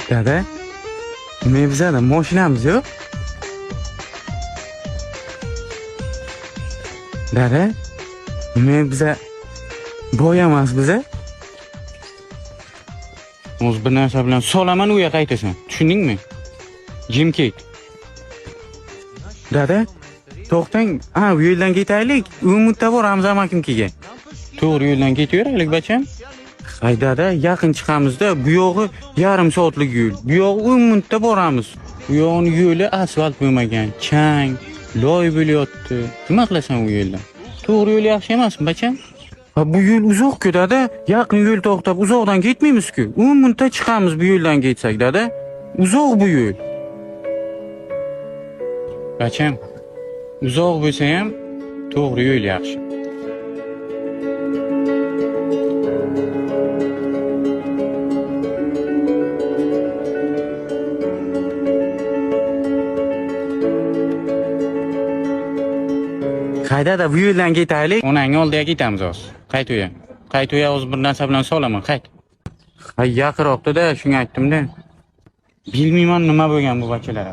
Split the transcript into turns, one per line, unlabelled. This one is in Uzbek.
Dada, bizada mashinamiz yo'q. Dada, biza boy emas biza. O'z bir narsa bilan solaman uya qaytasan. Tushundingmi? Jim ket. Dada, to'xtang. Bu yo'ldan ketaylik. Umidda boramiz amakim-kiga. To'g'ri yo'ldan ketaveraylik bacham. Hay dada, yaqin chiqamizda. Bu yog'i yarim soatlik yo'l. Bu yog'i umidda boramiz. Bu yog'ning yo'li asfalt bo'lmagan, chang, loy bo'lyapti. Nima qilasan u yo'ldan? To'g'ri yo'l yaxshi emasmi bacham? Bu yo'l uzoq-ku dada. Yaqin yo'l to'xtab uzoqdan ketmaymiz-ku. Umidda chiqamiz bu yo'ldan ketsak dada. Uzoq bu yo'l. Bacham, uzoq bo'lsa ham to'g'ri yo'l yaxshi. Qaydada bu yo'ldan ketaylik. Onangni oldiga ketamiz hozir. Qayto'ya hozir bir narsa bilan solaman, qayt. Hay yaqinroqda-da, shunga aytdim-da. Bilmayman nima bo'lgan bu bachalar.